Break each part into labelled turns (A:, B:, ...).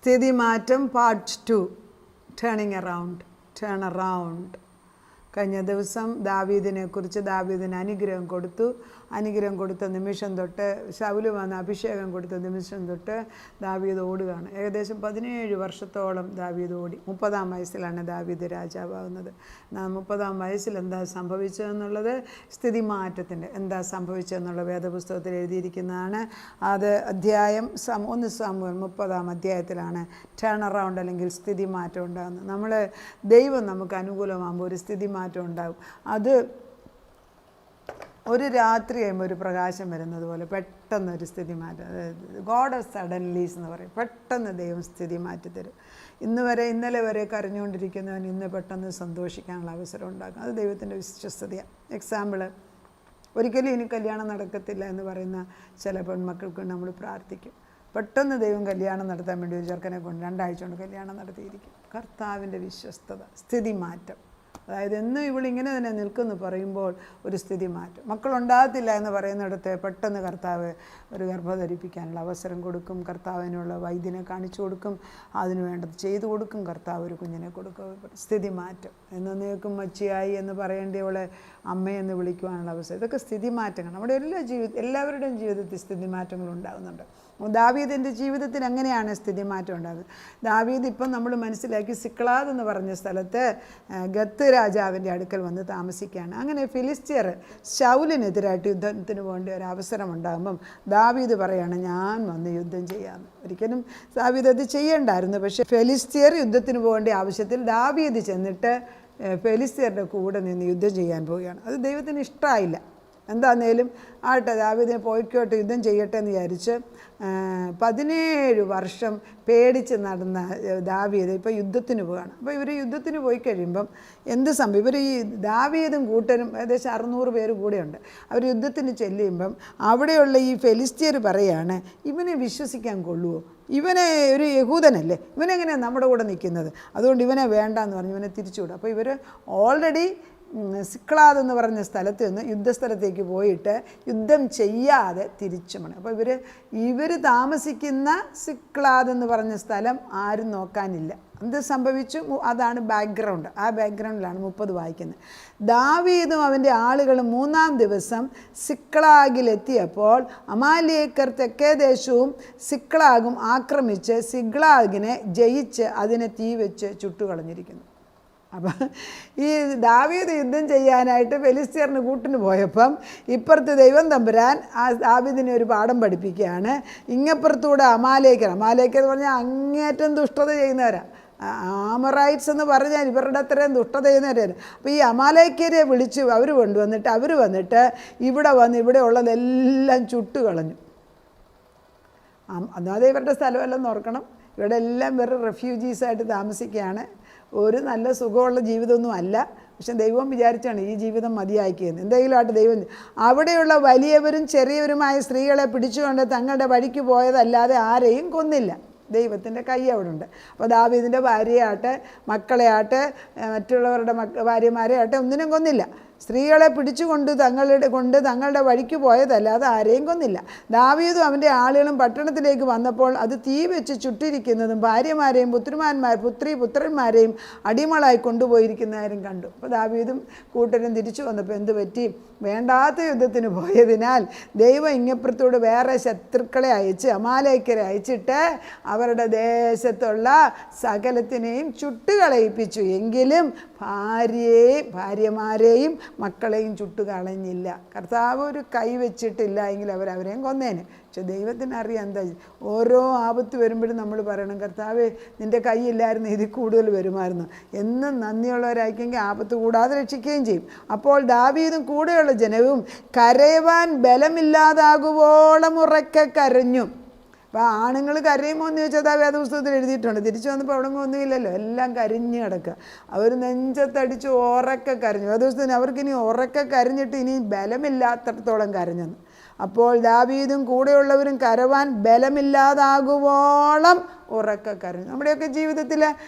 A: സ്ഥിതിമാറ്റം part 2, turning around, turn around. കഴിഞ്ഞ ദിവസം ദാവീദിനെക്കുറിച്ച്, ദാവീദിന് അനുഗ്രഹം കൊടുത്ത നിമിഷം തൊട്ട്, ശൗല് വന്ന് അഭിഷേകം കൊടുത്ത നിമിഷം തൊട്ട് ദാവീദ് ഓടുകയാണ്. ഏകദേശം 17 വർഷത്തോളം ദാവീദ് ഓടി. 30-ാം വയസ്സിലാണ് ദാവീദ് രാജാവാകുന്നത്. 30-ാം വയസ്സിൽ എന്താ സംഭവിച്ചതെന്നുള്ളത്, സ്ഥിതിമാറ്റത്തിൻ്റെ എന്താ സംഭവിച്ചതെന്നുള്ള വേദപുസ്തകത്തിൽ എഴുതിയിരിക്കുന്നതാണ്. അത് അധ്യായം 1 സാമുവേൽ 30-ാം അധ്യായത്തിലാണ് ടേൺ അറൗണ്ട് അല്ലെങ്കിൽ സ്ഥിതിമാറ്റം ഉണ്ടാകുന്നത്. ദൈവം നമുക്ക് അനുകൂലമാകുമ്പോൾ ഒരു സ്ഥിതിമാറ്റം ഉണ്ടാകും. അത് ഒരു രാത്രി കഴിയുമ്പോൾ ഒരു പ്രകാശം വരുന്നത് പോലെ പെട്ടെന്നൊരു സ്ഥിതി മാറ്റം. ഗോഡ് ഓഫ് സഡൻലീസ് എന്ന് പറയും. പെട്ടെന്ന് ദൈവം സ്ഥിതി മാറ്റിത്തരും. ഇന്നലെ വരെ കരഞ്ഞുകൊണ്ടിരിക്കുന്നവൻ ഇന്ന് പെട്ടെന്ന് സന്തോഷിക്കാനുള്ള അവസരം ഉണ്ടാക്കും. അത് ദൈവത്തിൻ്റെ വിശ്വസ്തതയാണ്. എക്സാമ്പിള്, ഒരിക്കലും ഇനി കല്യാണം നടക്കത്തില്ല എന്ന് പറയുന്ന ചില പെൺമക്കൾക്ക് നമ്മൾ പ്രാർത്ഥിക്കും. പെട്ടെന്ന് ദൈവം കല്യാണം നടത്താൻ വേണ്ടി ഒരു ചെറുക്കനെ കൊണ്ട് 2 ആഴ്ച കൊണ്ട് കല്യാണം നടത്തിയിരിക്കും. കർത്താവിൻ്റെ വിശ്വസ്തത, സ്ഥിതി മാറ്റം. അതായത് എന്നും ഇവളിങ്ങനെ തന്നെ നിൽക്കുമെന്ന് പറയുമ്പോൾ ഒരു സ്ഥിതി മാറ്റം. മക്കളുണ്ടാകത്തില്ല എന്ന് പറയുന്നിടത്ത് പെട്ടെന്ന് കർത്താവ് ഒരു ഗർഭം ധരിപ്പിക്കാനുള്ള അവസരം കൊടുക്കും. കർത്താവിനുള്ള വൈദ്യനെ കാണിച്ചു കൊടുക്കും. അതിന് വേണ്ടത് ചെയ്തു കൊടുക്കും. കർത്താവ് ഒരു കുഞ്ഞിനെ കൊടുക്കും. സ്ഥിതി മാറ്റം. എന്നേക്കും മച്ചിയായി എന്ന് പറയേണ്ടിയവളെ അമ്മയെന്ന് വിളിക്കുവാനുള്ള അവസരം. ഇതൊക്കെ സ്ഥിതി മാറ്റങ്ങൾ. നമ്മുടെ എല്ലാവരുടെയും ജീവിതത്തിൽ സ്ഥിതി മാറ്റങ്ങൾ ഉണ്ടാകുന്നുണ്ട്. ദാവീദിൻ്റെ ജീവിതത്തിൽ അങ്ങനെയാണ് സ്ഥിതിമാറ്റം ഉണ്ടാകുന്നത്. ദാവീദ് ഇപ്പം നമ്മൾ മനസ്സിലാക്കി സിക്ലാഗ് എന്ന് പറഞ്ഞ സ്ഥലത്ത് ഗത്ത് രാജാവിൻ്റെ അടുക്കൽ വന്ന് താമസിക്കുകയാണ്. അങ്ങനെ ഫിലിസ്ത്യർ ശൗലിനെതിരായിട്ട് യുദ്ധത്തിന് വേണ്ടി ഒരു അവസരം ഉണ്ടാകുമ്പം ദാവീദ് പറയാണ്, ഞാൻ വന്ന് യുദ്ധം ചെയ്യാമെന്ന്. ഒരിക്കലും ദാവീദ് അത് ചെയ്യേണ്ടായിരുന്നു. പക്ഷേ ഫിലിസ്ത്യർ യുദ്ധത്തിന് പോകേണ്ട ആവശ്യത്തിൽ ദാവീദ് ചെന്നിട്ട് ഫിലിസ്ത്യരുടെ കൂടെ നിന്ന് യുദ്ധം ചെയ്യാൻ പോവുകയാണ്. അത് ദൈവത്തിന് ഇഷ്ടമായില്ല. എന്താന്നേലും ആട്ടെ, ദാവീദിനെ പോയിക്കോട്ടെ, യുദ്ധം ചെയ്യട്ടെ എന്ന് വിചാരിച്ച് 17 വർഷം പേടിച്ച് നടന്ന ദാവീദ് ഇപ്പോൾ യുദ്ധത്തിന് പോവുകയാണ്. അപ്പോൾ ഇവർ യുദ്ധത്തിന് പോയി കഴിയുമ്പം എന്ത് സംഭവം? ഇവർ ഈ ദാവീദും കൂട്ടരും ഏകദേശം 600 പേര് കൂടെയുണ്ട്. അവർ യുദ്ധത്തിന് ചെല്ലുമ്പം അവിടെയുള്ള ഈ ഫെലിസ്ത്യർ പറയാണ്, ഇവനെ വിശ്വസിക്കാൻ കൊള്ളുമോ? ഇവനെ ഒരു യഹൂദനല്ലേ, ഇവനെങ്ങനെയാണ് നമ്മുടെ കൂടെ നിൽക്കുന്നത്? അതുകൊണ്ട് ഇവനെ വേണ്ടാന്ന് പറഞ്ഞ് ഇവനെ തിരിച്ചുവിടും. അപ്പോൾ ഇവർ ഓൾറെഡി സിക്ലാഗ് എന്ന് പറഞ്ഞ സ്ഥലത്ത് നിന്ന് യുദ്ധസ്ഥലത്തേക്ക് പോയിട്ട് യുദ്ധം ചെയ്യാതെ തിരിച്ചു പോകണം. അപ്പോൾ ഇവർ താമസിക്കുന്ന സിക്ലാഗ് എന്ന് പറഞ്ഞ സ്ഥലം ആരും നോക്കാനില്ല. എന്ത് സംഭവിച്ചു? അതാണ് ബാക്ക്ഗ്രൗണ്ട്. ആ ബാക്ക്ഗ്രൗണ്ടിലാണ് 30 വായിക്കുന്നത്. ദാവീദും അവൻ്റെ ആളുകളും 3-ാം ദിവസം സിക്ലാഗിലെത്തിയപ്പോൾ അമാലേക്കർ തെക്കേ ദേശവും സിക്ലാഗും ആക്രമിച്ച് സിക്ലാഗിനെ ജയിച്ച് അതിനെ തീ വെച്ച് ചുട്ടുകളഞ്ഞിരിക്കുന്നു. അപ്പം ഈ ദാവീദ് യുദ്ധം ചെയ്യാനായിട്ട് ഫെലിസ്ത്യറിന് കൂട്ടിന് പോയപ്പം ഇപ്പുറത്ത് ദൈവം തമ്പുരാൻ ആ ദാവീദിനെ ഒരു പാഠം പഠിപ്പിക്കുകയാണ്. ഇങ്ങപ്പുറത്തൂടെ അമാലേക്കർ എന്ന് പറഞ്ഞാൽ അങ്ങേറ്റം ദുഷ്ടത ചെയ്യുന്നവരാണ്. ആമറൈറ്റ്സ് എന്ന് പറഞ്ഞാൽ ഇവരുടെ അത്രയും ദുഷ്ടത ചെയ്യുന്നവരാണ്. അപ്പോൾ ഈ അമാലേക്കരെ വിളിച്ച് അവർ വന്നിട്ട് ഇവിടെ ഉള്ളതെല്ലാം ചുട്ട് കളഞ്ഞു. അതായത് ഇവരുടെ സ്ഥലമെല്ലാം ഓർക്കണം. ഇവിടെ എല്ലാം വെറും റെഫ്യൂജീസായിട്ട് താമസിക്കുകയാണ്. ഒരു നല്ല സുഖമുള്ള ജീവിതമൊന്നും അല്ല. പക്ഷെ ദൈവം വിചാരിച്ചാണ് ഈ ജീവിതം മതിയാക്കിയെന്ന്. എന്തെങ്കിലും ആയിട്ട് ദൈവം അവിടെയുള്ള വലിയവരും ചെറിയവരുമായ സ്ത്രീകളെ പിടിച്ചുകൊണ്ട് തങ്ങളുടെ വഴിക്ക് പോയതല്ലാതെ ആരെയും കൊന്നില്ല. ദൈവത്തിൻ്റെ കൈ അവിടെ ഉണ്ട്. അപ്പോൾ ദാവീദിൻ്റെ ഭാര്യയാട്ടെ, മക്കളെയാട്ടെ, മറ്റുള്ളവരുടെ ഭാര്യമാരെ ആട്ടെ ഒന്നിനും കൊന്നില്ല. സ്ത്രീകളെ പിടിച്ചുകൊണ്ട് തങ്ങളുടെ വഴിക്ക് പോയതല്ലാതെ ആരെയും കൊന്നില്ല. ദാവീദും അവൻ്റെ ആളുകളും പട്ടണത്തിലേക്ക് വന്നപ്പോൾ അത് തീ വെച്ച് ചുട്ടിരിക്കുന്നതും ഭാര്യമാരെയും പുത്രന്മാരെയും അടിമകളായി കൊണ്ടുപോയിരിക്കുന്നവരും കണ്ടു. അപ്പോൾ ദാവീദും കൂട്ടരും തിരിച്ചു വന്നപ്പോൾ എന്ത് പറ്റി? വേണ്ടാത്ത യുദ്ധത്തിന് പോയതിനാൽ ദൈവം ഇങ്ങപ്പുറത്തോട് വേറെ ശത്രുക്കളെ അയച്ച്, അമാലേക്കരെ അയച്ചിട്ട് അവരുടെ ദേശത്തുള്ള സകലത്തിനെയും ചുട്ടുകളയിപ്പിച്ചു. എങ്കിലും ഭാര്യമാരെയും മക്കളെയും ചുട്ടുകളഞ്ഞില്ല. കർത്താവ് ഒരു കൈ വെച്ചിട്ടില്ല എങ്കിൽ അവരെയും കൊന്നേനെ. പക്ഷെ ദൈവത്തിനറിയാം എന്താ. ഓരോ ആപത്ത് വരുമ്പോഴും നമ്മൾ പറയണം, കർത്താവേ നിൻ്റെ കൈയില്ലായിരുന്നു, ഇതിൽ കൂടുതൽ വരുമായിരുന്നു. എന്നും നന്ദിയുള്ളവരായിരിക്കെങ്കിൽ ആപത്ത് കൂടാതെ രക്ഷിക്കുകയും ചെയ്യും. അപ്പോൾ ദാവീദും കൂടെയുള്ള ജനവും കരയുവാൻ ബലമില്ലാതാകുവോളം ഉറക്കെ കരഞ്ഞു. അപ്പോൾ ആണുങ്ങൾ കരയുമോ എന്ന് ചോദിച്ചാൽ ആ വേദപുസ്തകത്തിൽ എഴുതിയിട്ടുണ്ട്. തിരിച്ചു വന്നപ്പോൾ അവിടെ ഒന്നുമില്ലല്ലോ, എല്ലാം കരിഞ്ഞ് കിടക്കുക. അവർ നെഞ്ചത്തടിച്ച് ഉറക്കെ കരഞ്ഞു. വേദപുസ്തകത്തിന് അവർക്കിനി ഉറക്കെ കരഞ്ഞിട്ട് ഇനി ബലമില്ലാത്തടത്തോളം കരഞ്ഞെന്ന്. അപ്പോൾ ദാവീദും കൂടെയുള്ളവരും കരവാൻ ബലമില്ലാതാകുവോളം ഉറക്കെ കരഞ്ഞു. നമ്മുടെയൊക്കെ ജീവിതത്തിൽ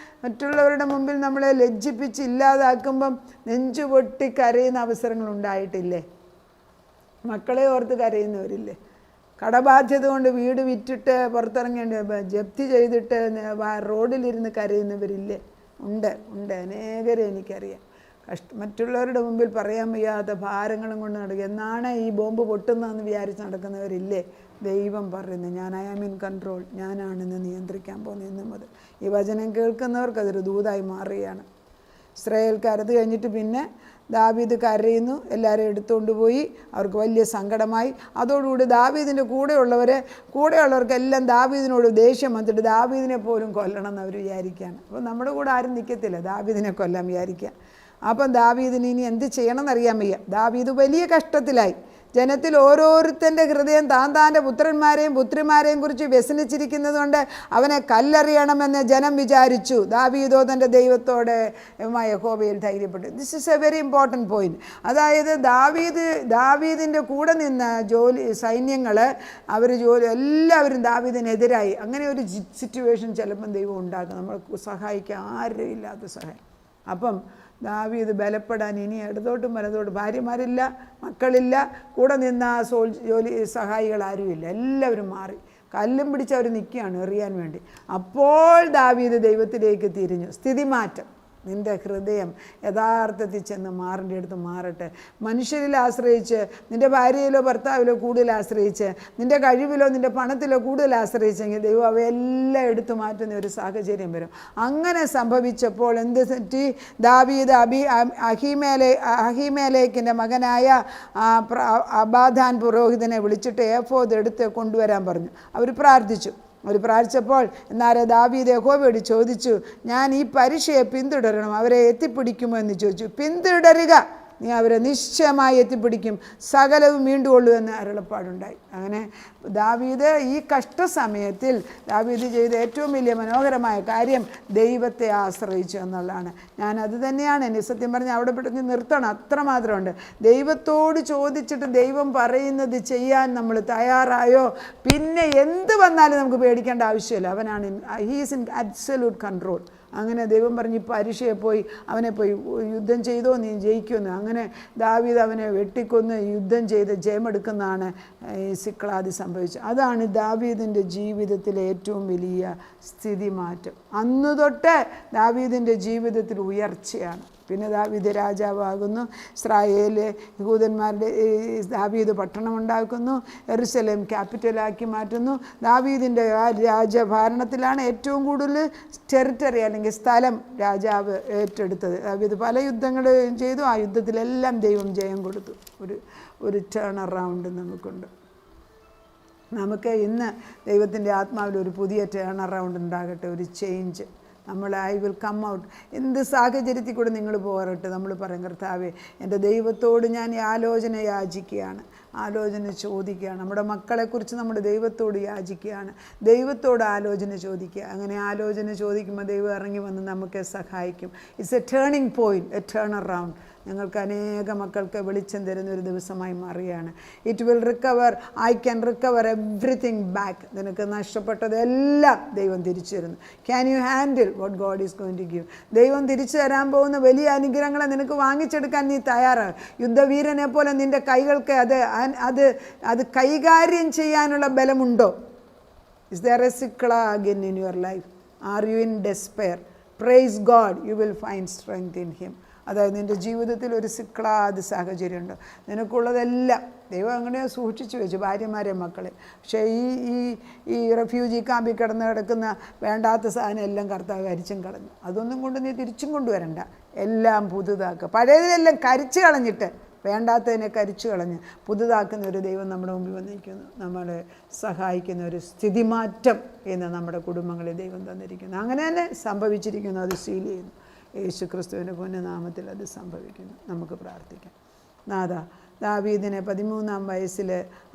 A: മറ്റുള്ളവരുടെ മുമ്പിൽ നമ്മളെ ലജ്ജിപ്പിച്ച് ഇല്ലാതാക്കുമ്പം നെഞ്ചു പൊട്ടി കരയുന്ന അവസരങ്ങൾ ഉണ്ടായിട്ടില്ലേ? മക്കളെ ഓർത്ത് കരയുന്നവരില്ലേ? കടബാധ്യത കൊണ്ട് വീട് വിറ്റിട്ട് പുറത്തിറങ്ങേണ്ടി, ജപ്തി ചെയ്തിട്ട് റോഡിലിരുന്ന് കരയുന്നവരില്ലേ? ഉണ്ട്, അനേകരെ എനിക്കറിയാം. മറ്റുള്ളവരുടെ മുമ്പിൽ പറയാൻ വയ്യാത്ത ഭാരങ്ങളും കൊണ്ട് നടക്കുക. എന്നാണ് ഈ ബോംബ് പൊട്ടുന്നതെന്ന് വിചാരിച്ച് നടക്കുന്നവരില്ലേ? ദൈവം പറയുന്നത്, ഞാൻ ഐ ആം ഇൻ കൺട്രോൾ, ഞാനാണിന്ന് നിയന്ത്രിക്കാൻ പോകുന്നത്. ഇന്നു മുതൽ ഈ വചനം കേൾക്കുന്നവർക്ക് അതൊരു ദൂതായി മാറുകയാണ്. ഇസ്രായേൽക്കാർ അത് കഴിഞ്ഞിട്ട് പിന്നെ ദാവീദ് കരയുന്നു, എല്ലാവരും എടുത്തുകൊണ്ട് പോയി. അവർക്ക് വലിയ സങ്കടമായി. അതോടുകൂടി ദാവീദിൻ്റെ കൂടെയുള്ളവർക്കെല്ലാം ദാവീദിനോട് ദേഷ്യം വന്നിട്ട് ദാവീദിനെ പോലും കൊല്ലണം എന്ന് അവർ വിചാരിക്കുകയാണ്. അപ്പോൾ നമ്മുടെ കൂടെ ആരും നിൽക്കത്തില്ല ദാവീദിനെ കൊല്ലാൻ വിചാരിക്കുക. അപ്പം ദാവീദിന് ഇനി എന്ത് ചെയ്യണം എന്നറിയാൻ വയ്യ. ദാവീദ് വലിയ കഷ്ടത്തിലായി. ജനത്തിൽ ഓരോരുത്തൻ്റെ ഹൃദയം താൻ്റെ പുത്രന്മാരെയും പുത്രിമാരെയും കുറിച്ച് വ്യസനിച്ചിരിക്കുന്നത് കൊണ്ട് അവനെ കല്ലെറിയണമെന്ന് ജനം വിചാരിച്ചു. ദാവീദോ തൻ്റെ ദൈവത്തോടെ യഹോവയിൽ ധൈര്യപ്പെട്ടു. This is a very important point. അതായത് ദാവീദിൻ്റെ കൂടെ നിന്ന സൈന്യങ്ങൾ എല്ലാവരും ദാവീദിനെതിരായി. അങ്ങനെ ഒരു സിറ്റുവേഷൻ ചിലപ്പം ദൈവം ഉണ്ടാക്കും, നമ്മൾ സഹായിക്കാൻ ആരും ഇല്ലാത്ത സഹായം. അപ്പം ദാവീദ് ബലപ്പെടാൻ ഇനി ഇടതോട്ടും വലതോട്ടും, ഭാര്യമാരില്ല, മക്കളില്ല, കൂടെ നിന്ന സഹായികൾ ആരുമില്ല, എല്ലാവരും മാറി കല്ലും പിടിച്ച് അവർ നിൽക്കുകയാണ് എറിയാൻ വേണ്ടി. അപ്പോൾ ദാവീദ് ദൈവത്തിലേക്ക് തിരിഞ്ഞു. സ്ഥിതിമാറ്റം. നിൻ്റെ ഹൃദയം യഥാർത്ഥത്തിൽ ചെന്ന് മാറിൻ്റെ അടുത്ത് മാറട്ടെ. മനുഷ്യരിൽ ആശ്രയിച്ച്, നിൻ്റെ ഭാര്യയിലോ ഭർത്താവിലോ കൂടുതൽ ആശ്രയിച്ച്, നിൻ്റെ കഴിവിലോ നിൻ്റെ പണത്തിലോ കൂടുതൽ ആശ്രയിച്ചെങ്കിൽ ദൈവം അവയെല്ലാം എടുത്തു മാറ്റുന്ന ഒരു സാഹചര്യം വരും. അങ്ങനെ സംഭവിച്ചപ്പോൾ എന്ത് തെറ്റി? ദാവീദ് അഹീമേലേക്കിൻ്റെ മകനായ അബാദാൻ പുരോഹിതനെ വിളിച്ചിട്ട് ഏഫോദ് എടുത്ത് കൊണ്ടുവരാൻ പറഞ്ഞു. അവർ പ്രാർത്ഥിച്ചു. അവർ പ്രാർത്ഥിച്ചപ്പോൾ എന്നാരെ ദാവീദ് യഹോവയോട് ചോദിച്ചു, ഞാൻ ഈ പരീക്ഷയെ പിന്തുടരണം, അവരെ എത്തിപ്പിടിക്കുമോ എന്ന് ചോദിച്ചു. പിന്തുടരുക, നീ അവരെ നിശ്ചയമായി എത്തിപ്പിടിക്കും, സകലവും വീണ്ടുകൊള്ളൂ എന്ന് അരുളപ്പാടുണ്ടായി. അങ്ങനെ ദാവീദ് ഈ കഷ്ടസമയത്തിൽ ദാവീദ് ചെയ്ത ഏറ്റവും വലിയ മനോഹരമായ കാര്യം ദൈവത്തെ ആശ്രയിച്ചു എന്നുള്ളതാണ്. അത് തന്നെയാണ് എന്നെ സത്യം പറഞ്ഞാൽ അവിടെ പെട്ടെന്ന് നിർത്തണം, അത്രമാത്രമുണ്ട്. ദൈവത്തോട് ചോദിച്ചിട്ട് ദൈവം പറയുന്നത് ചെയ്യാൻ നമ്മൾ തയ്യാറായോ, പിന്നെ എന്ത് വന്നാലും നമുക്ക് പേടിക്കേണ്ട ആവശ്യമില്ല. He is in absolute control. അങ്ങനെ ദൈവം പറഞ്ഞ് പരീക്ഷയെ പോയി അവനെ പോയി യുദ്ധം ചെയ്തോ, നീ ജയിക്കുമെന്ന്. അങ്ങനെ ദാവീദ് അവനെ വെട്ടിക്കൊന്ന് യുദ്ധം ചെയ്ത് ജയമെടുക്കുന്നതാണ് ഈ സിക്ലാഗ് സംഭവിച്ചത്. അതാണ് ദാവീദിൻ്റെ ജീവിതത്തിലെ ഏറ്റവും വലിയ സ്ഥിതിമാറ്റം. അന്ന് തൊട്ട് ദാവീദിൻ്റെ ജീവിതത്തിൽ ഉയർച്ചയാണ്. പിന്നെ ദാവീദ് രാജാവാകുന്നു. ഇസ്രായേൽ യഹൂദന്മാരുടെ ദാവീദ് പട്ടണം ഉണ്ടാക്കുന്നു, യെരുശലേം ക്യാപിറ്റലാക്കി മാറ്റുന്നു. ദാവീദിൻ്റെ രാജഭരണത്തിലാണ് ഏറ്റവും കൂടുതൽ ടെറിട്ടറി അല്ലെങ്കിൽ സ്ഥലം രാജാവ് ഏറ്റെടുത്തത്. ദാവീദ് പല യുദ്ധങ്ങൾ ചെയ്തു. ആ യുദ്ധത്തിലെല്ലാം ദൈവം ജയം കൊടുത്തു. ഒരു ടേൺ അറൗണ്ട് നമുക്കുണ്ട്. നമുക്ക് ഇന്ന് ദൈവത്തിൻ്റെ ആത്മാവിൽ ഒരു പുതിയ ടേൺ അറൗണ്ട് ഉണ്ടാകട്ടെ, ഒരു change. I will come out. എന്ത് സാഹചര്യത്തിൽ കൂടെ നിങ്ങൾ പോരട്ടെ, നമ്മൾ പറയും, കർത്താവേ, എൻ്റെ ദൈവത്തോട് ഞാൻ ആലോചന യാചിക്കുകയാണ്, ആലോചന ചോദിക്കുകയാണ്. നമ്മുടെ മക്കളെക്കുറിച്ച് നമ്മൾ ദൈവത്തോട് യാചിക്കുകയാണ്, ദൈവത്തോട് ആലോചന ചോദിക്കുക. അങ്ങനെ ആലോചന ചോദിക്കുമ്പോൾ ദൈവം ഇറങ്ങി വന്ന് നമുക്ക് സഹായിക്കും. It's a turning point, a turn around. ഞങ്ങൾക്ക് അനേക മക്കൾക്ക് വെളിച്ചം തരുന്ന ഒരു ദിവസമായി മാറുകയാണ്. It will recover, I can recover everything back. നിനക്ക് നഷ്ടപ്പെട്ടതെല്ലാം ദൈവം തിരിച്ചു തരുന്നു. Can you handle what God is going to give? ദൈവം തിരിച്ചു തരാൻ പോകുന്ന വലിയ അനുഗ്രഹങ്ങളെ നിനക്ക് വാങ്ങിച്ചെടുക്കാൻ നീ തയ്യാറാണ്. യുദ്ധവീരനെ പോലെ നിൻ്റെ കൈകൾക്ക് അത് കൈകാര്യം ചെയ്യാനുള്ള ബലമുണ്ടോ? Is there a Ziklag in your life? Are you in despair? Praise God, you will find strength in him. അതായത് നിൻ്റെ ജീവിതത്തിൽ ഒരു സിക്ലാത് സാഹചര്യമുണ്ട്. നിനക്കുള്ളതെല്ലാം ദൈവം അങ്ങനെയോ സൂക്ഷിച്ചു വെച്ചു, ഭാര്യമാരെ മക്കളെ. പക്ഷേ ഈ റെഫ്യൂജി ക്യാമ്പിൽ കിടക്കുന്ന വേണ്ടാത്ത സാധനം എല്ലാം കർത്താവ് കരിച്ചും കളഞ്ഞു. അതൊന്നും കൊണ്ട് നീ തിരിച്ചും കൊണ്ടുവരണ്ട, എല്ലാം പുതുതാക്കുക. പഴയതിനെല്ലാം കരിച്ചു കളഞ്ഞിട്ട് വേണ്ടാത്തതിനെ കരിച്ചു കളഞ്ഞ് പുതുതാക്കുന്ന ഒരു ദൈവം നമ്മുടെ മുമ്പിൽ വന്നിരിക്കുന്നു. നമ്മളെ സഹായിക്കുന്ന ഒരു സ്ഥിതിമാറ്റം എന്ന് നമ്മുടെ കുടുംബങ്ങളെ ദൈവം തന്നിരിക്കുന്നു. അങ്ങനെ തന്നെ സംഭവിച്ചിരിക്കുന്നു. അത് സീൽ ചെയ്യുന്നു. യേശു ക്രിസ്തുവിൻ്റെ പുണ്യനാമത്തിൽ അത് സംഭവിക്കുന്നു. നമുക്ക് പ്രാർത്ഥിക്കാം. ദാവീദിനെ 13-ാം വയസ്സിൽ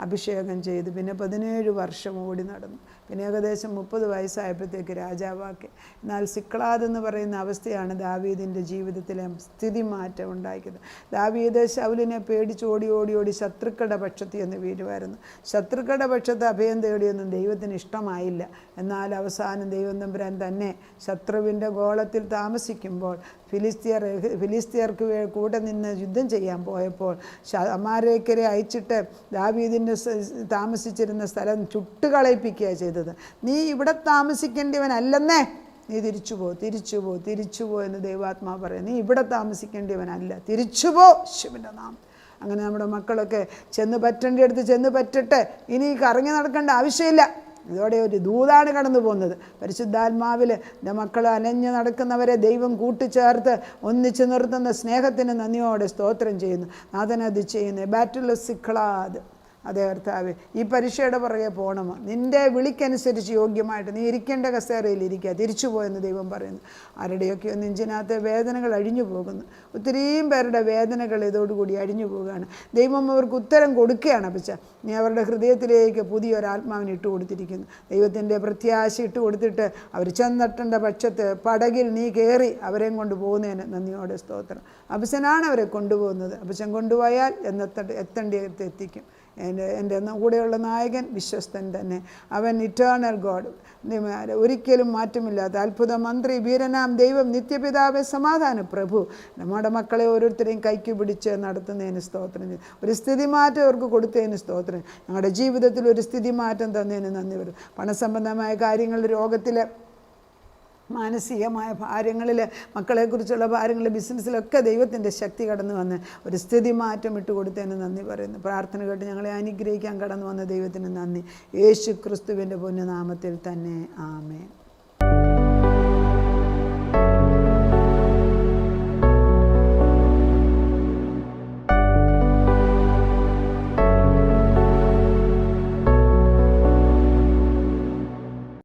A: അഭിഷേകം ചെയ്ത് പിന്നെ 17 വർഷം ഓടി നടന്നു. പിന്നെ ഏകദേശം 30 വയസ്സായപ്പോഴത്തേക്ക് രാജാവാക്കി. എന്നാൽ സിക്ലാഗ് എന്ന് പറയുന്ന അവസ്ഥയാണ് ദാവീദിൻ്റെ ജീവിതത്തിലെ സ്ഥിതി മാറ്റം ഉണ്ടാക്കിയത്. ദാവീദ് ശൗലിനെ പേടിച്ച് ഓടി ഓടി ഓടി ശത്രുക്കളുടെ പക്ഷത്ത് എന്ന് വീഴുമായിരുന്നു. ശത്രുക്കളുടെ പക്ഷത്ത് അഭയം തേടിയൊന്നും ദൈവത്തിന് ഇഷ്ടമായില്ല. എന്നാൽ അവസാനം ദൈവം തമ്പുരാൻ തന്നെ ശത്രുവിൻ്റെ ഗോളത്തിൽ താമസിക്കുമ്പോൾ ഫിലിസ്തീയർക്ക് കൂടെ നിന്ന് യുദ്ധം ചെയ്യാൻ പോയപ്പോൾ അമാലേക്യരെ അയച്ചിട്ട് ദാവീദിൻ്റെ താമസിച്ചിരുന്ന സ്ഥലം ചുട്ടുകളയിപ്പിക്കുകയാണ് ചെയ്തത്. നീ ഇവിടെ താമസിക്കേണ്ടവനല്ലെന്നേ, നീ തിരിച്ചുപോ എന്ന് ദൈവാത്മാവ് പറയും. നീ ഇവിടെ താമസിക്കേണ്ടവനല്ല, തിരിച്ചുപോ ശിവൻ്റെ നാമം. അങ്ങനെ നമ്മുടെ മക്കളൊക്കെ ചെന്ന് പറ്റേണ്ടടുത്ത് ചെന്ന് പറ്റട്ടെ, ഇനി കറങ്ങി നടക്കേണ്ട ആവശ്യമില്ല. ഇതോടെ ഒരു ദൂതാണ് കടന്നു പോകുന്നത്. പരിശുദ്ധാത്മാവിൽ മക്കൾ അലഞ്ഞു നടക്കുന്നവരെ ദൈവം കൂട്ടിച്ചേർത്ത് ഒന്നിച്ച് നിർത്തുന്ന സ്നേഹത്തിന് നന്ദിയോടെ സ്തോത്രം ചെയ്യുന്നു. നാഥനത് ചെയ്യുന്നത്. Battle of Ziklag. അതേ കർത്താവേ, ഈ പരീക്ഷയുടെ പുറകെ പോകണമോ? നിൻ്റെ വിളിക്കനുസരിച്ച് യോഗ്യമായിട്ട് നീ ഇരിക്കേണ്ട കസേരയിൽ ഇരിക്കുക, തിരിച്ചു പോയെന്ന് ദൈവം പറയുന്നു. ആരുടെയൊക്കെയോ നെഞ്ചിനകത്ത് വേദനകൾ അഴിഞ്ഞു പോകുന്നു. ഒത്തിരിയും പേരുടെ വേദനകൾ ഇതോടുകൂടി അഴിഞ്ഞു പോവുകയാണ്. ദൈവം അവർക്ക് ഉത്തരം കൊടുക്കുകയാണ്. അപ്പച്ച നീ അവരുടെ ഹൃദയത്തിലേക്ക് പുതിയൊരാത്മാവിനെ ഇട്ട് കൊടുത്തിരിക്കുന്നു. ദൈവത്തിൻ്റെ പ്രത്യാശ ഇട്ട് കൊടുത്തിട്ട് അവർ ചെന്നെത്തേണ്ട പക്ഷത്ത് പടകിൽ നീ കയറി അവരെയും കൊണ്ട് പോകുന്നതിന് നന്ദിയോടെ സ്തോത്രം. അപ്പച്ചനാണ് അവരെ കൊണ്ടുപോകുന്നത്. അപ്പച്ചൻ കൊണ്ടുപോയാൽ എത്തേണ്ടിടത്ത് എത്തിക്കും. എൻ്റെ കൂടെയുള്ള നായകൻ വിശ്വസ്തൻ തന്നെ. അവൻ ഇറ്റേണൽ ഗോഡ്, ഒരിക്കലും മാറ്റമില്ലാത്ത അത്ഭുത മന്ത്രി, വീരനാം ദൈവം, നിത്യപിതാവേ, സമാധാന പ്രഭു. നമ്മുടെ മക്കളെ ഓരോരുത്തരെയും കൈക്ക് പിടിച്ച് നടത്തുന്നതിന് സ്തോത്രം ചെയ്യും. ഒരു സ്ഥിതി മാറ്റം അവർക്ക് കൊടുത്തതിന് സ്തോത്രം. ഞങ്ങളുടെ ജീവിതത്തിൽ ഒരു സ്ഥിതി മാറ്റം തന്നതിന് നന്ദി വരും. പണസംബന്ധമായ കാര്യങ്ങൾ, രോഗത്തിൽ, മാനസികമായ ഭാരങ്ങളിൽ, മക്കളെക്കുറിച്ചുള്ള ഭാരങ്ങൾ, ബിസിനസ്സിലൊക്കെ ദൈവത്തിൻ്റെ ശക്തി കടന്നു വന്ന് ഒരു സ്ഥിതി മാറ്റം ഇട്ട് കൊടുത്തതിന് നന്ദി പറയുന്നു. പ്രാർത്ഥന കേട്ട് ഞങ്ങളെ അനുഗ്രഹിക്കാൻ കടന്നു വന്ന ദൈവത്തിന് നന്ദി. യേശു ക്രിസ്തുവിൻ്റെ പുണ്യനാമത്തിൽ തന്നെ. ആമേൻ.